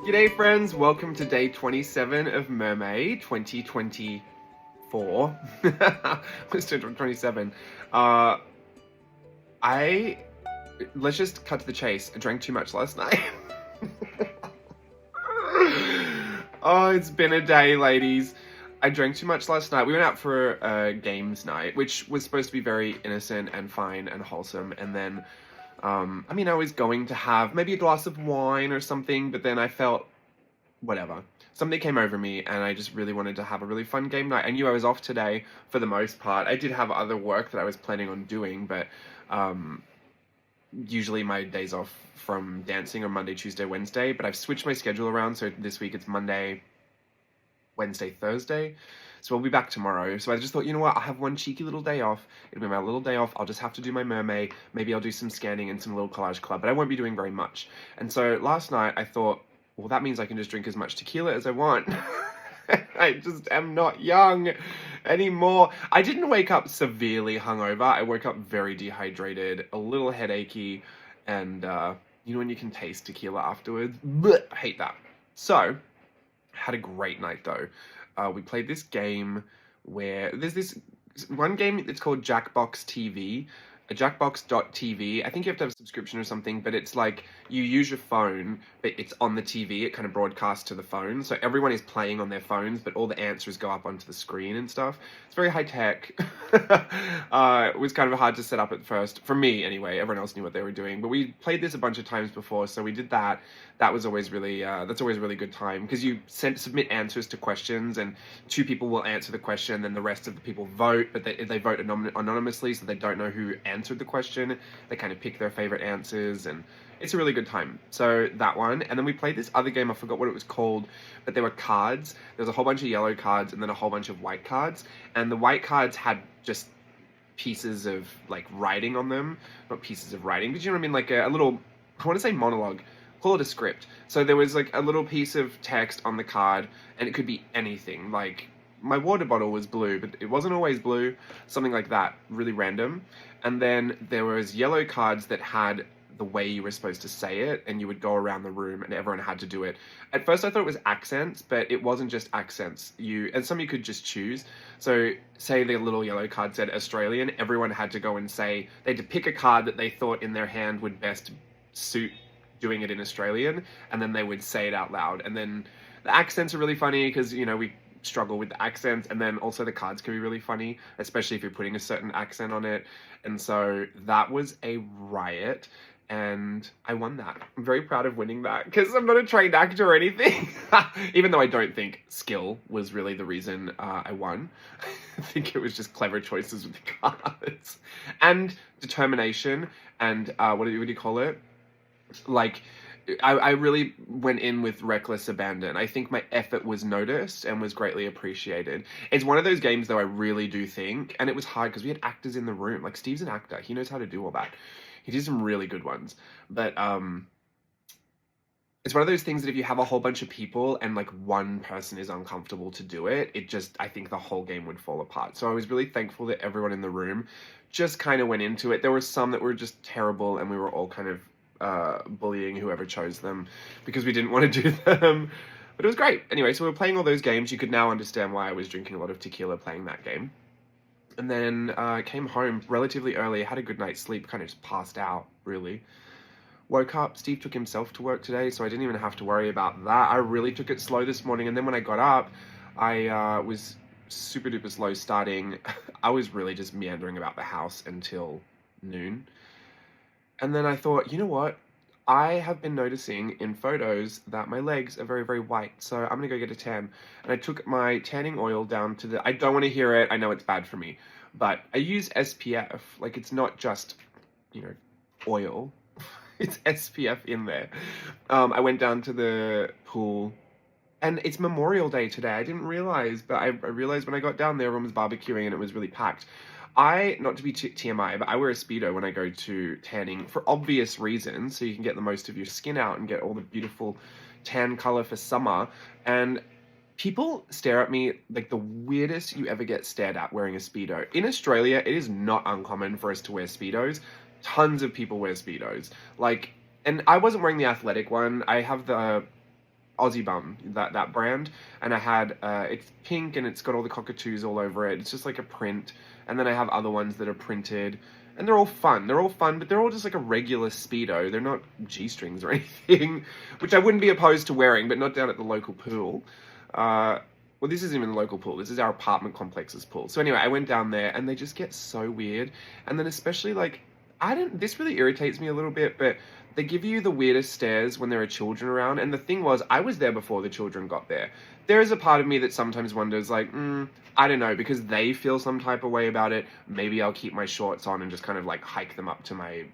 G'day friends, welcome to day 27 of Mermay 2024. It's 27. Let's just cut to the chase. I drank too much last night. Oh, it's been a day, ladies. I drank too much last night. We went out for a games night, which was supposed to be very innocent and fine and wholesome, and then I was going to have maybe a glass of wine or something, but then I felt, whatever. Something came over me and I just really wanted to have a really fun game night. I knew I was off today for the most part. I did have other work that I was planning on doing, but usually my days off from dancing are Monday, Tuesday, Wednesday, but I've switched my schedule around, so this week it's Monday, Wednesday, Thursday. So I'll be back tomorrow. So I just thought, you know what, I'll have one cheeky little day off. It'll be my little day off. I'll just have to do my Mermay. Maybe I'll do some scanning and some little collage club, but I won't be doing very much. And so last night I thought, well, that means I can just drink as much tequila as I want. I just am not young anymore. I didn't wake up severely hungover. I woke up very dehydrated, a little headachy, and you know when you can taste tequila afterwards? Blech, I hate that. So, had a great night though. We played this game where there's this one game that's called Jackbox TV. Jackbox.tv. I think you have to have a subscription or something, but it's like you use your phone, but it's on the TV. It kind of broadcasts to the phone. So everyone is playing on their phones, but all the answers go up onto the screen and stuff. It's very high tech. It was kind of hard to set up at first. For me, anyway. Everyone else knew what they were doing. But we played this a bunch of times before, so we did that. That was always really, that's always a really good time, because you submit answers to questions, and two people will answer the question, then the rest of the people vote, but they vote anonymously, so they don't know who answered the question. They kind of pick their favorite answers, and it's a really good time. So that one, and then we played this other game, I forgot what it was called, but there were cards. There was a whole bunch of yellow cards and then a whole bunch of white cards, and the white cards had just pieces of like writing on them. Not pieces of writing, but you know what I mean, like a little, I want to say monologue, call it a script. So there was like a little piece of text on the card, and it could be anything, like my water bottle was blue, but it wasn't always blue, something like that, really random. And then there was yellow cards that had the way you were supposed to say it, and you would go around the room and everyone had to do it. At first I thought it was accents, but it wasn't just accents. And some you could just choose. So say the little yellow card said Australian, everyone had to go and say, they had to pick a card that they thought in their hand would best suit doing it in Australian, and then they would say it out loud. And then the accents are really funny because, you know, we struggle with the accents, and then also the cards can be really funny, especially if you're putting a certain accent on it. And so that was a riot, and I won that. I'm very proud of winning that, because I'm not a trained actor or anything. Even though I don't think skill was really the reason I won. I think it was just clever choices with the cards. And determination, and what do you call it? Like, I really went in with reckless abandon. I think my effort was noticed and was greatly appreciated. It's one of those games, though, I really do think, and it was hard because we had actors in the room. Like, Steve's an actor. He knows how to do all that. He did some really good ones. But it's one of those things that if you have a whole bunch of people and, like, one person is uncomfortable to do it, I think the whole game would fall apart. So I was really thankful that everyone in the room just kind of went into it. There were some that were just terrible, and we were all kind of bullying whoever chose them because we didn't want to do them, but it was great. Anyway, so we were playing all those games. You could now understand why I was drinking a lot of tequila playing that game. And then I came home relatively early, had a good night's sleep, kind of just passed out, really. Woke up, Steve took himself to work today, so I didn't even have to worry about that. I really took it slow this morning, and then when I got up, I was super duper slow starting. I was really just meandering about the house until noon. And then I thought, you know what? I have been noticing in photos that my legs are very, very white, so I'm gonna go get a tan. And I took my tanning oil down to I don't want to hear it, I know it's bad for me, but I use SPF. Like, it's not just, you know, oil. It's SPF in there. I went down to the pool, and it's Memorial Day today. I didn't realize, but I realized when I got down there, everyone was barbecuing and it was really packed. Not to be TMI, but I wear a Speedo when I go to tanning for obvious reasons, so you can get the most of your skin out and get all the beautiful tan color for summer. And people stare at me like the weirdest you ever get stared at wearing a Speedo. In Australia, it is not uncommon for us to wear Speedos. Tons of people wear Speedos. Like, and I wasn't wearing the athletic one. I have the Aussie Bum, that brand, and I had it's pink and it's got all the cockatoos all over it. It's just like a print, and then I have other ones that are printed, and they're all fun. They're all fun, but they're all just like a regular Speedo. They're not G-strings or anything, which I wouldn't be opposed to wearing, but not down at the local pool. Well, this isn't even the local pool. This is our apartment complex's pool. So anyway, I went down there, and they just get so weird, and then especially like this really irritates me a little bit, but they give you the weirdest stares when there are children around. And the thing was, I was there before the children got there. There is a part of me that sometimes wonders, like, I don't know, because they feel some type of way about it. Maybe I'll keep my shorts on and just kind of like hike them up to my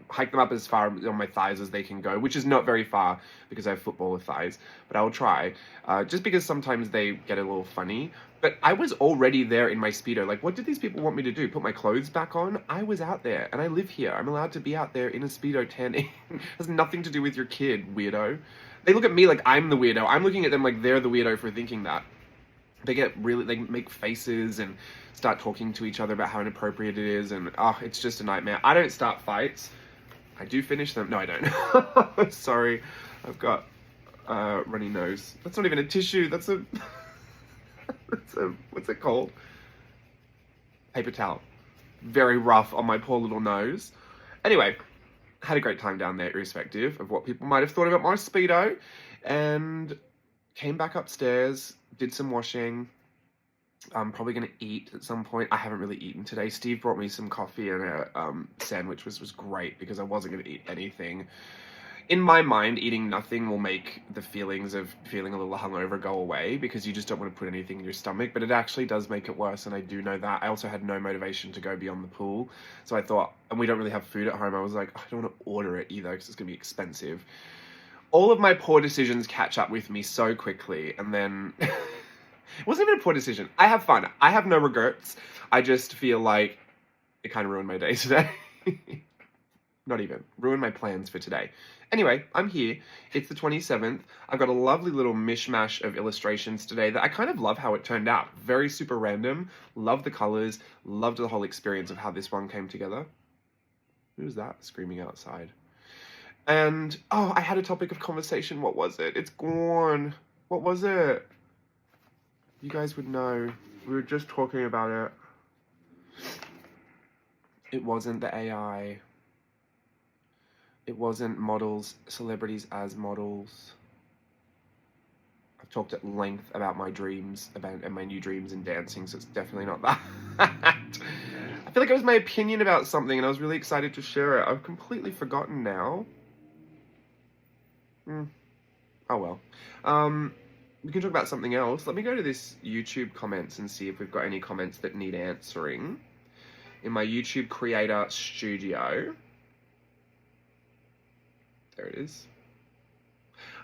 hike them up as far on my thighs as they can go, which is not very far because I have footballer thighs, but I will try. Just because sometimes they get a little funny. But I was already there in my Speedo. Like, what did these people want me to do? Put my clothes back on? I was out there, and I live here. I'm allowed to be out there in a Speedo tanning. It has nothing to do with your kid, weirdo. They look at me like I'm the weirdo. I'm looking at them like they're the weirdo for thinking that. They make faces and start talking to each other about how inappropriate it is, and it's just a nightmare. I don't start fights. I do finish them. No, I don't. Sorry. I've got runny nose. That's not even a tissue. That's a... what's it called? Paper towel. Very rough on my poor little nose. Anyway, had a great time down there, irrespective of what people might have thought about my Speedo, and came back upstairs, did some washing. I'm probably going to eat at some point. I haven't really eaten today. Steve brought me some coffee and a sandwich, which was great because I wasn't going to eat anything. In my mind, eating nothing will make the feelings of feeling a little hungover go away because you just don't want to put anything in your stomach, but it actually does make it worse, and I do know that. I also had no motivation to go beyond the pool, so I thought, and we don't really have food at home, I was like, I don't want to order it either because it's going to be expensive. All of my poor decisions catch up with me so quickly, and then... It wasn't even a poor decision. I have fun. I have no regrets. I just feel like it kind of ruined my day today. Not even. Ruined my plans for today. Anyway, I'm here. It's the 27th. I've got a lovely little mishmash of illustrations today that I kind of love how it turned out. Very super random. Love the colors. Loved the whole experience of how this one came together. Who's that screaming outside? And, I had a topic of conversation. What was it? It's gone. What was it? You guys would know. We were just talking about it. It wasn't the AI. It wasn't models, celebrities as models. I've talked at length about my dreams, and my new dreams in dancing, so it's definitely not that. I feel like it was my opinion about something, and I was really excited to share it. I've completely forgotten now. Oh well. We can talk about something else. Let me go to this YouTube comments and see if we've got any comments that need answering. In my YouTube Creator Studio. There it is.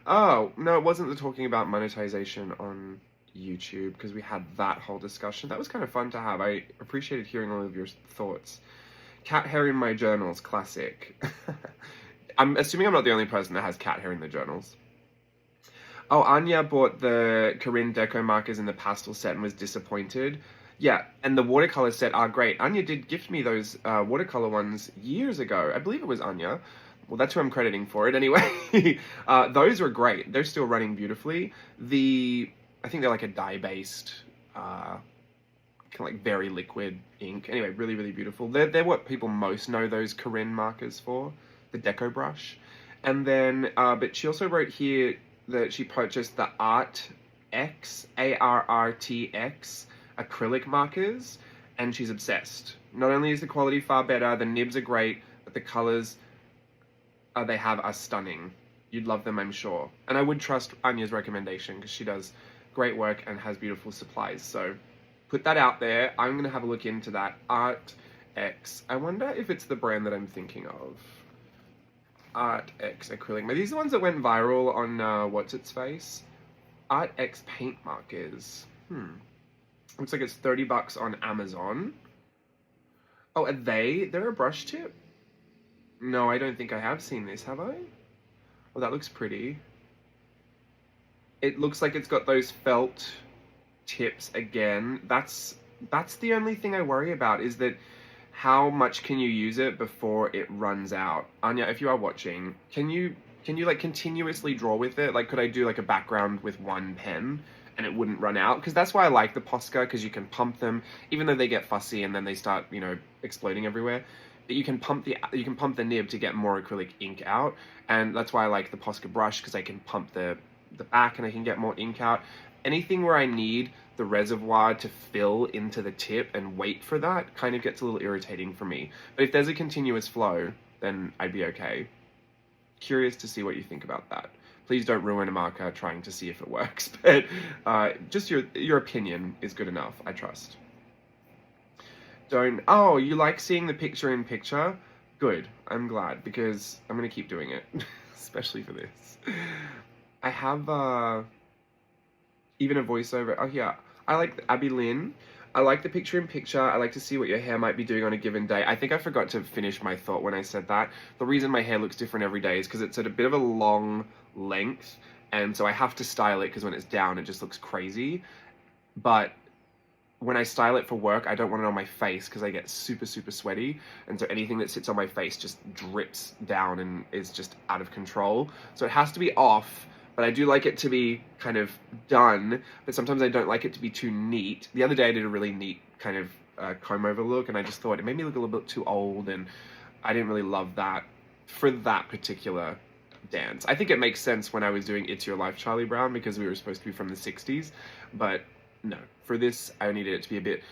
Oh, no, it wasn't the talking about monetization on YouTube, because we had that whole discussion. That was kind of fun to have. I appreciated hearing all of your thoughts. Cat hair in my journals, classic. I'm assuming I'm not the only person that has cat hair in the journals. Oh, Anya bought the Corinne Deco markers in the pastel set and was disappointed. Yeah, and the watercolor set are great. Anya did gift me those watercolor ones years ago. I believe it was Anya. Well, that's who I'm crediting for it anyway. Those were great. They're still running beautifully. I think they're like a dye-based, kind of like very liquid ink. Anyway, really, really beautiful. They're what people most know those Corinne markers for, the Deco brush. And then, but she also wrote here that she purchased the ARTX, ARRTX acrylic markers, and she's obsessed. Not only is the quality far better, the nibs are great, but the colors they have are stunning. You'd love them, I'm sure. And I would trust Anya's recommendation because she does great work and has beautiful supplies. So put that out there. I'm going to have a look into that. ARTX. I wonder if it's the brand that I'm thinking of. ArtX acrylic. Are these the ones that went viral on what's its face? ArtX paint markers. Looks like it's $30 on Amazon. Oh, are they? They're a brush tip? No, I don't think I have seen this, have I? Oh, that looks pretty. It looks like it's got those felt tips again. That's the only thing I worry about, is that how much can you use it before it runs out? Anya, if you are watching, can you Can you like continuously draw with it? Like, could I do like a background with one pen and it wouldn't run out? Because that's why I like the Posca, because you can pump them, even though they get fussy and then they start, you know, exploding everywhere. But you can pump the nib to get more acrylic ink out, and that's why I like the Posca brush, because I can pump the back and I can get more ink out. Anything where I need the reservoir to fill into the tip and wait for that kind of gets a little irritating for me. But if there's a continuous flow, then I'd be okay. Curious to see what you think about that. Please don't ruin a marker trying to see if it works, but just your opinion is good enough, I trust. Oh, you like seeing the picture in picture? Good, I'm glad, because I'm gonna keep doing it, especially for this. I have even a voiceover. Oh yeah, I like Abby Lynn. I like the picture in picture. I like to see what your hair might be doing on a given day. I think I forgot to finish my thought when I said that. The reason my hair looks different every day is because it's at a bit of a long length, and so I have to style it, because when it's down it just looks crazy. But when I style it for work, I don't want it on my face because I get super, super sweaty, and so anything that sits on my face just drips down and is just out of control. So it has to be off, but I do like it to be kind of done, but sometimes I don't like it to be too neat. The other day I did a really neat kind of comb over look, and I just thought it made me look a little bit too old, and I didn't really love that for that particular dance. I think it makes sense when I was doing It's Your Life, Charlie Brown, because we were supposed to be from the 60s, but no, for this I needed it to be a bit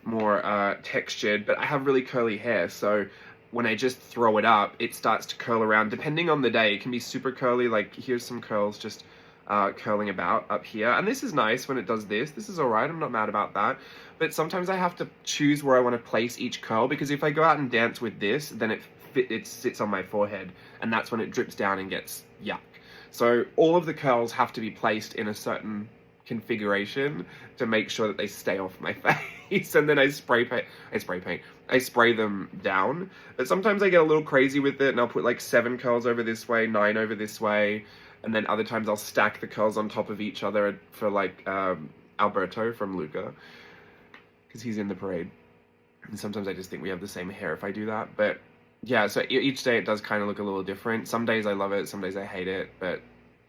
more textured, but I have really curly hair, so when I just throw it up, it starts to curl around. Depending on the day, it can be super curly, like here's some curls just curling about up here, and this is nice when it does this. This is alright, I'm not mad about that, but sometimes I have to choose where I want to place each curl, because if I go out and dance with this, then it sits on my forehead, and that's when it drips down and gets yuck. So all of the curls have to be placed in a certain configuration to make sure that they stay off my face, and then I spray them down. But sometimes I get a little crazy with it, and I'll put like 7 curls over this way, 9 over this way, and then other times I'll stack the curls on top of each other for like Alberto from Luca, because he's in the parade. And sometimes I just think we have the same hair if I do that. But yeah, so each day it does kind of look a little different. Some days I love it, some days I hate it, but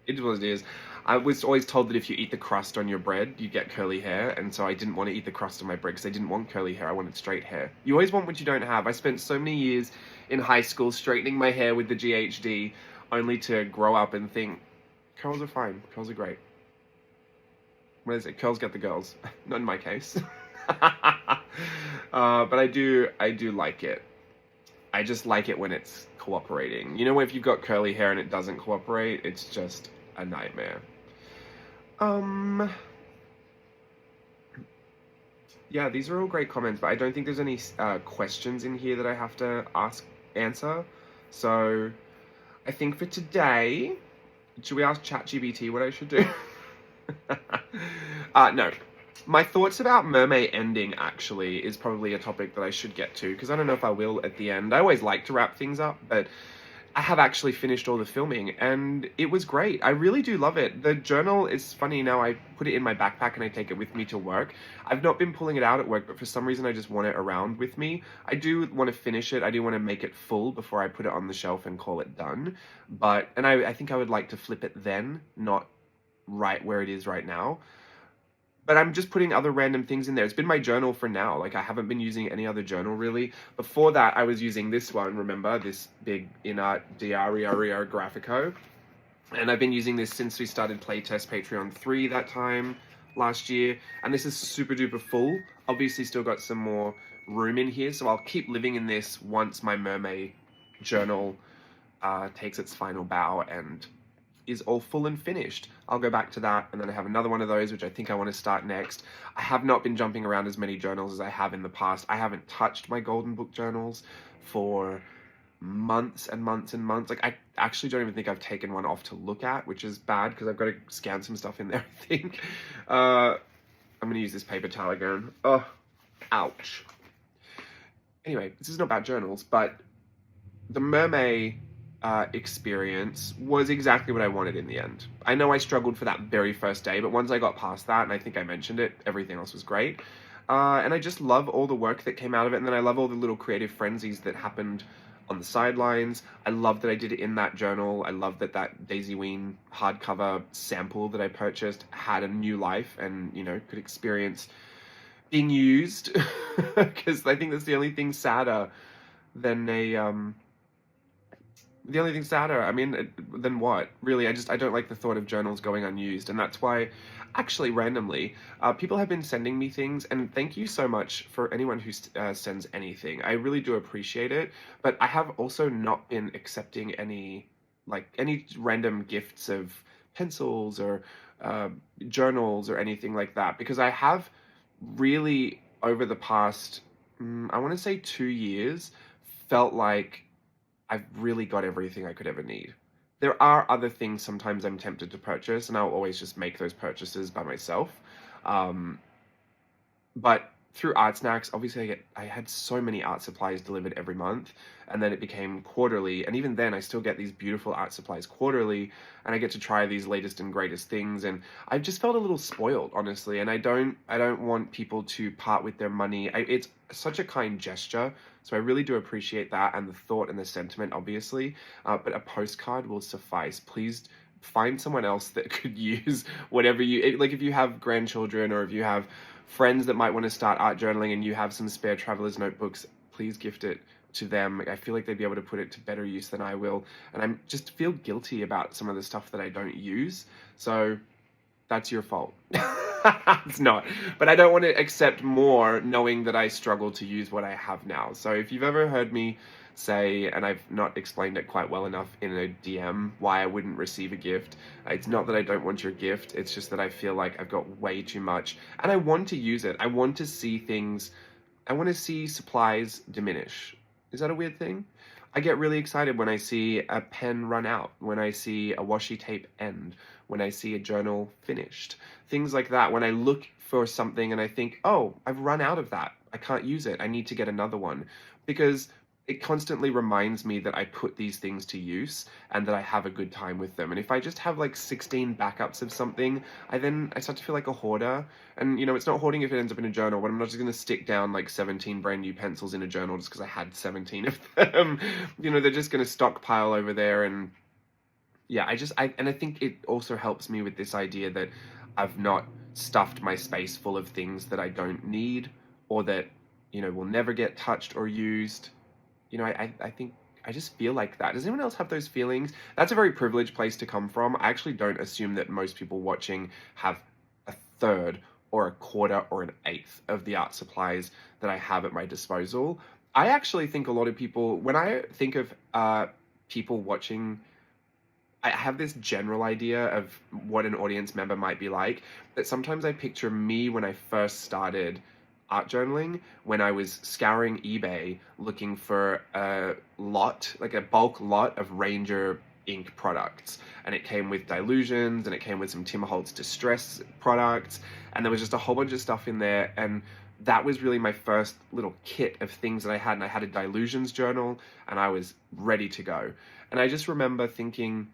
it is what it is. I was always told that if you eat the crust on your bread, you get curly hair, and so I didn't want to eat the crust on my bread because I didn't want curly hair, I wanted straight hair. You always want what you don't have. I spent so many years in high school straightening my hair with the GHD, only to grow up and think, curls are fine, curls are great. What is it? Curls get the girls. Not in my case. But I do like it. I just like it when it's cooperating. You know, if you've got curly hair and it doesn't cooperate, it's just a nightmare. Yeah, these are all great comments, but I don't think there's any questions in here that I have to answer. So I think for today, should we ask ChatGPT what I should do? No. My thoughts about Mermay ending, actually, is probably a topic that I should get to, because I don't know if I will at the end. I always like to wrap things up, but I have actually finished all the filming, and it was great. I really do love it. The journal is funny now. I put it in my backpack and I take it with me to work. I've not been pulling it out at work, but for some reason I just want it around with me. I do want to finish it. I do want to make it full before I put it on the shelf and call it done. And I think I would like to flip it then, not right where it is right now. But I'm just putting other random things in there. It's been my journal for now. Like, I haven't been using any other journal, really. Before that, I was using this one, remember? This big Inart Diario Graphico. And I've been using this since we started Playtest Patreon 3 that time last year. And this is super duper full. Obviously, still got some more room in here. So I'll keep living in this once my Mermay journal takes its final bow and is all full and finished. I'll go back to that, and then I have another one of those, which I think I want to start next. I have not been jumping around as many journals as I have in the past. I haven't touched my Golden Book journals for months and months and months. Like, I actually don't even think I've taken one off to look at, which is bad, because I've got to scan some stuff in there, I think. I'm going to use this paper towel again. Oh, ouch. Anyway, this is not about journals, but the Mermay experience was exactly what I wanted in the end. I know I struggled for that very first day, but once I got past that, and I think I mentioned it, everything else was great. And I just love all the work that came out of it, and then I love all the little creative frenzies that happened on the sidelines. I love that I did it in that journal. I love that that Daisy Ween hardcover sample that I purchased had a new life and, you know, could experience being used. Because I think that's the only thing sadder than the only thing sadder, I mean, than what? Really, I don't like the thought of journals going unused, and that's why, actually, randomly, people have been sending me things, and thank you so much for anyone who sends anything. I really do appreciate it, but I have also not been accepting any random gifts of pencils or journals or anything like that, because I have really, over the past, I want to say 2 years, felt like I've really got everything I could ever need. There are other things sometimes I'm tempted to purchase, and I'll always just make those purchases by myself. Um, but through Art Snacks, obviously I had so many art supplies delivered every month, and then it became quarterly, and even then I still get these beautiful art supplies quarterly, and I get to try these latest and greatest things, and I've just felt a little spoiled, honestly, and I don't want people to part with their money. It's such a kind gesture, so I really do appreciate that, and the thought and the sentiment, obviously, but a postcard will suffice. Please find someone else that could use whatever like if you have grandchildren or if you have friends that might want to start art journaling and you have some spare traveler's notebooks, please gift it to them. I feel like they'd be able to put it to better use than I will, and I just feel guilty about some of the stuff that I don't use, so that's your fault. It's not, but I don't want to accept more knowing that I struggle to use what I have now. So if you've ever heard me say, and I've not explained it quite well enough in a DM, why I wouldn't receive a gift, it's not that I don't want your gift, it's just that I feel like I've got way too much and I want to use it. I want to see things, I want to see supplies diminish. Is that a weird thing? I get really excited when I see a pen run out, when I see a washi tape end, when I see a journal finished, things like that. When I look for something and I think, oh, I've run out of that, I can't use it, I need to get another one, because it constantly reminds me that I put these things to use and that I have a good time with them. And if I just have like 16 backups of something, I start to feel like a hoarder. And, you know, it's not hoarding if it ends up in a journal, but I'm not just going to stick down like 17 brand new pencils in a journal just because I had 17 of them. You know, they're just going to stockpile over there. And yeah, I think it also helps me with this idea that I've not stuffed my space full of things that I don't need or that, you know, will never get touched or used. You know, I think I just feel like that. Does anyone else have those feelings? That's a very privileged place to come from. I actually don't assume that most people watching have a third or a quarter or an eighth of the art supplies that I have at my disposal. I actually think a lot of people, when I think of people watching, I have this general idea of what an audience member might be like, but sometimes I picture me when I first started art journaling, when I was scouring eBay looking for a lot, like a bulk lot of Ranger ink products, and it came with dilutions and it came with some Tim Holtz Distress products, and there was just a whole bunch of stuff in there, and that was really my first little kit of things that I had. And I had a dilutions journal and I was ready to go. And I just remember thinking,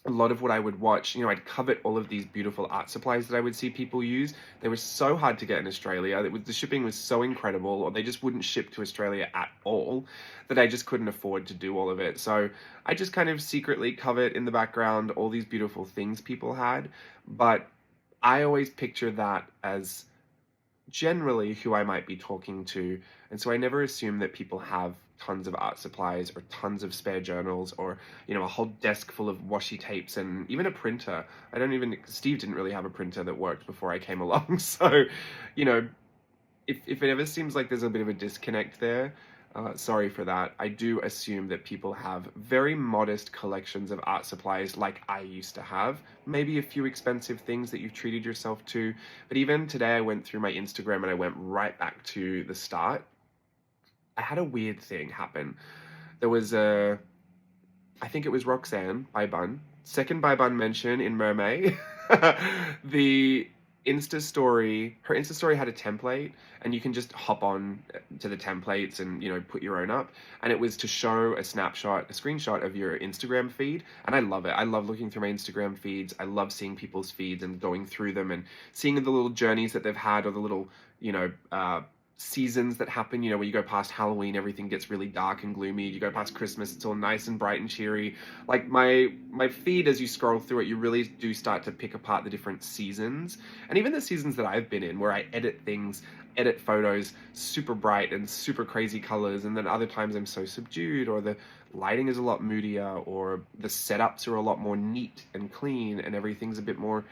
a lot of what I would watch, you know, I'd covet all of these beautiful art supplies that I would see people use. They were so hard to get in Australia. The shipping was so incredible, or they just wouldn't ship to Australia at all, that I just couldn't afford to do all of it. So I just kind of secretly covet in the background all these beautiful things people had. But I always picture that as generally who I might be talking to. And so I never assume that people have tons of art supplies or tons of spare journals or, you know, a whole desk full of washi tapes and even a printer. Steve didn't really have a printer that worked before I came along. So, you know, if it ever seems like there's a bit of a disconnect there, sorry for that. I do assume that people have very modest collections of art supplies like I used to have. Maybe a few expensive things that you've treated yourself to. But even today I went through my Instagram and I went right back to the start. I had a weird thing happen. There was I think it was Roxanne by Bun. Second by Bun mention in Mermay. The Insta story, her Insta story had a template, and you can just hop on to the templates and, you know, put your own up. And it was to show a screenshot of your Instagram feed. And I love it. I love looking through my Instagram feeds. I love seeing people's feeds and going through them and seeing the little journeys that they've had, or the little, you know, seasons that happen, you know, when you go past Halloween, everything gets really dark and gloomy. You go past Christmas, it's all nice and bright and cheery. Like my feed, as you scroll through it, you really do start to pick apart the different seasons. And even the seasons that I've been in, where I edit things, edit photos super bright and super crazy colors, and then other times I'm so subdued, or the lighting is a lot moodier, or the setups are a lot more neat and clean, and everything's a bit more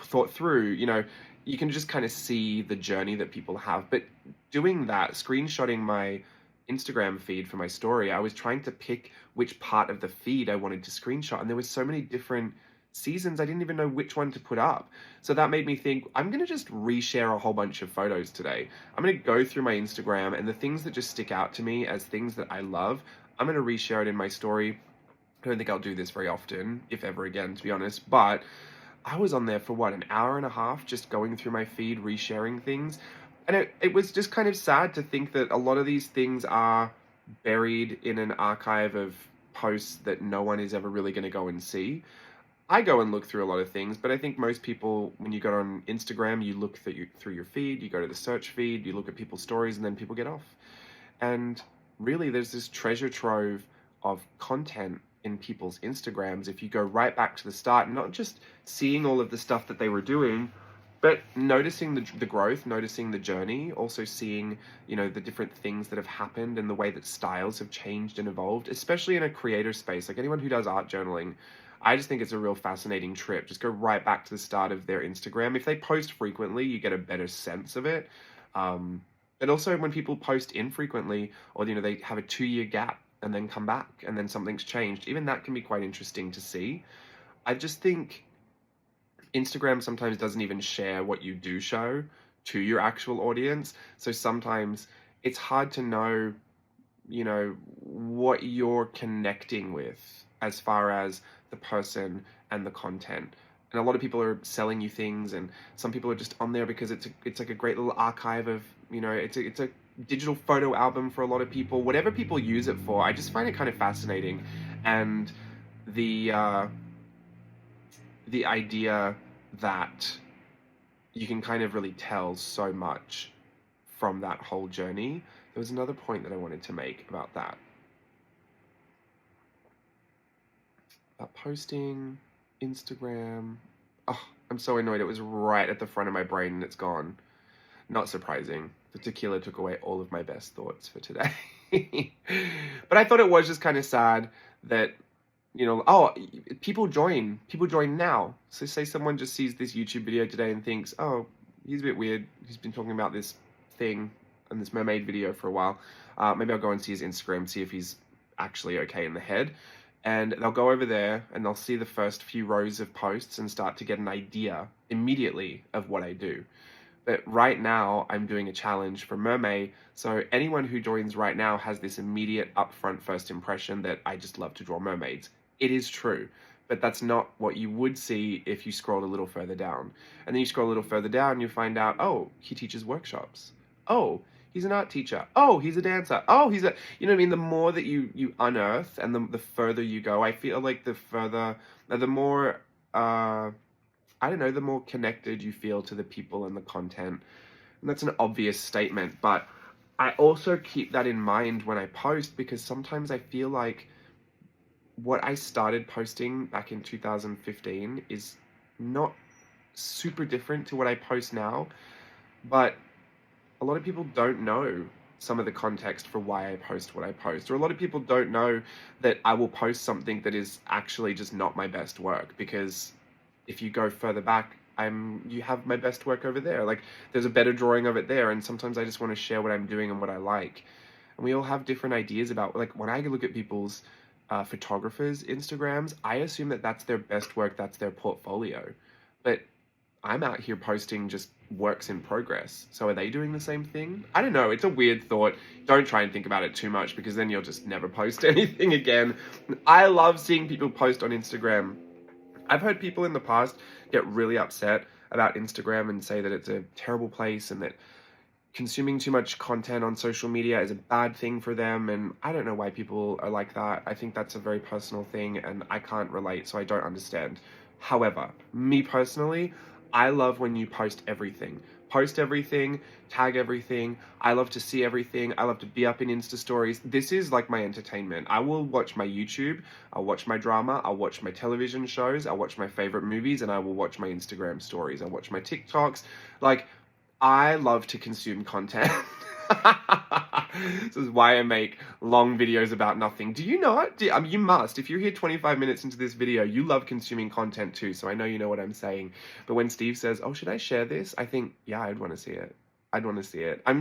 thought through. You know, you can just kind of see the journey that people have. But doing that, screenshotting my Instagram feed for my story, I was trying to pick which part of the feed I wanted to screenshot, and there was so many different seasons I didn't even know which one to put up. So that made me think, I'm going to just reshare a whole bunch of photos today. I'm going to go through my Instagram, and the things that just stick out to me as things that I love, I'm going to reshare it in my story. I don't think I'll do this very often, if ever again, to be honest, but I was on there for what, an hour and a half, just going through my feed, resharing things. And it was just kind of sad to think that a lot of these things are buried in an archive of posts that no one is ever really going to go and see. I go and look through a lot of things, but I think most people, when you go on Instagram, you look through your feed, you go to the search feed, you look at people's stories, and then people get off. And really, there's this treasure trove of content in people's Instagrams if you go right back to the start, not just seeing all of the stuff that they were doing, but noticing the growth, noticing the journey, also seeing, you know, the different things that have happened and the way that styles have changed and evolved, especially in a creator space. Like anyone who does art journaling, I just think it's a real fascinating trip. Just go right back to the start of their Instagram. If they post frequently, you get a better sense of it. But also when people post infrequently, or, you know, they have a 2-year gap and then come back and then something's changed, even that can be quite interesting to see. I just think Instagram sometimes doesn't even share what you do show to your actual audience. So sometimes it's hard to know, you know, what you're connecting with as far as the person and the content. And a lot of people are selling you things, and some people are just on there because it's like a great little archive of, you know, it's a digital photo album for a lot of people. Whatever people use it for, I just find it kind of fascinating. And the idea that you can kind of really tell so much from that whole journey. There was another point that I wanted to make about that. About posting, Instagram. Oh, I'm so annoyed. It was right at the front of my brain and it's gone. Not surprising. The tequila took away all of my best thoughts for today. But I thought it was just kind of sad that, you know, oh, people join now. So say someone just sees this YouTube video today and thinks, oh, he's a bit weird. He's been talking about this thing and this mermaid video for a while. Maybe I'll go and see his Instagram, see if he's actually okay in the head. And they'll go over there and they'll see the first few rows of posts and start to get an idea immediately of what I do. But right now, I'm doing a challenge for Mermay, so anyone who joins right now has this immediate upfront first impression that I just love to draw mermaids. It is true, but that's not what you would see if you scrolled a little further down. And then you scroll a little further down, you find out, oh, he teaches workshops. Oh, he's an art teacher. Oh, he's a dancer. Oh, he's a, you know what I mean? The more that you unearth and the further you go, I feel like the more, I don't know, the more connected you feel to the people and the content. And that's an obvious statement, but I also keep that in mind when I post, because sometimes I feel like what I started posting back in 2015 is not super different to what I post now, but a lot of people don't know some of the context for why I post what I post, or a lot of people don't know that I will post something that is actually just not my best work, because if you go further back, you have my best work over there. Like, there's a better drawing of it there, and sometimes I just want to share what I'm doing and what I like. And we all have different ideas about, like, when I look at people's photographers' Instagrams, I assume that that's their best work, that's their portfolio. But I'm out here posting just works in progress. So are they doing the same thing? I don't know. It's a weird thought. Don't try and think about it too much, because then you'll just never post anything again. I love seeing people post on Instagram. I've heard people in the past get really upset about Instagram and say that it's a terrible place and that consuming too much content on social media is a bad thing for them. And I don't know why people are like that. I think that's a very personal thing and I can't relate, so I don't understand. However, me personally, I love when you post everything. post everything, tag everything. I love to see everything. I love to be up in Insta stories. This is like my entertainment. I will watch my YouTube, I'll watch my drama, I'll watch my television shows, I'll watch my favorite movies, and I will watch my Instagram stories. I'll watch my TikToks. Like, I love to consume content. This is why I make long videos about nothing. Do you not? You must. If you're here 25 minutes into this video, you love consuming content too, so I know you know what I'm saying. But when Steve says, oh, should I share this? I think, yeah, I'd want to see it. I'd want to see it. I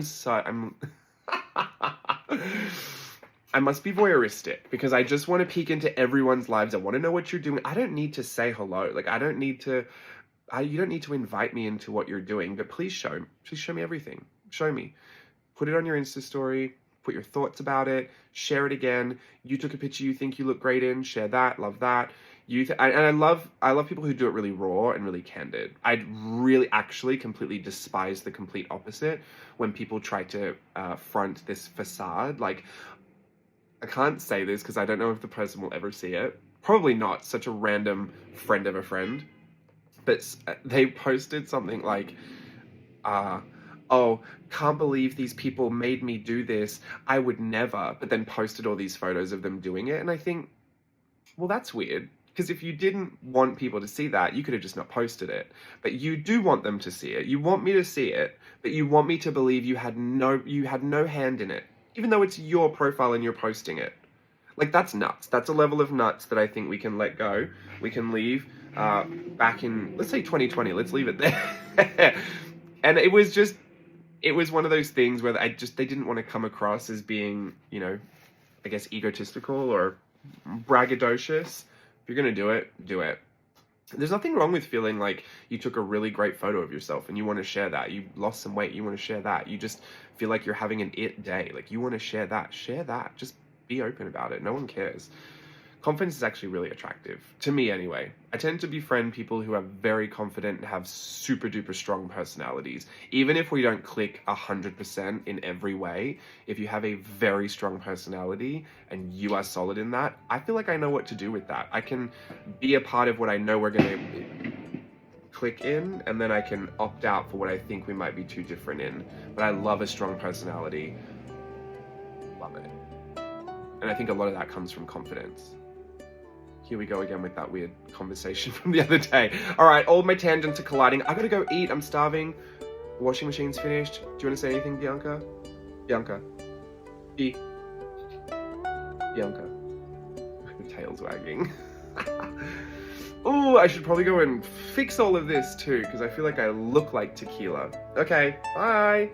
must be voyeuristic because I just want to peek into everyone's lives. I want to know what you're doing. I don't need to say hello. Like, you don't need to invite me into what you're doing, but please show me everything. Show me. Put it on your Insta story, put your thoughts about it, share it again. You took a picture you think you look great in, share that, love that. And I love people who do it really raw and really candid. I really actually completely despise the complete opposite when people try to front this facade. Like, I can't say this because I don't know if the person will ever see it. Probably not, such a random friend of a friend. But they posted something like, oh, can't believe these people made me do this. I would never. But then posted all these photos of them doing it. And I think, well, that's weird. Because if you didn't want people to see that, you could have just not posted it. But you do want them to see it. You want me to see it. But you want me to believe you had no hand in it. Even though it's your profile and you're posting it. Like, that's nuts. That's a level of nuts that I think we can let go. We can leave back in, let's say 2020. Let's leave it there. And it was one of those things where they didn't want to come across as being, I guess egotistical or braggadocious. If you're going to do it, do it. There's nothing wrong with feeling like you took a really great photo of yourself and you want to share that. You lost some weight, you want to share that. You just feel like you're having an it day. Like, you want to share that. Share that. Just be open about it. No one cares. Confidence is actually really attractive. To me, anyway. I tend to befriend people who are very confident and have super duper strong personalities. Even if we don't click 100% in every way, if you have a very strong personality and you are solid in that, I feel like I know what to do with that. I can be a part of what I know we're going to click in, and then I can opt out for what I think we might be too different in. But I love a strong personality. Love it. And I think a lot of that comes from confidence. Here we go again with that weird conversation from the other day. All right, all my tangents are colliding. I gotta go eat. I'm starving. The washing machine's finished. Do you want to say anything, Bianca? Bianca. Bianca. The tail's wagging. Oh, I should probably go and fix all of this too, because I feel like I look like tequila. Okay, bye.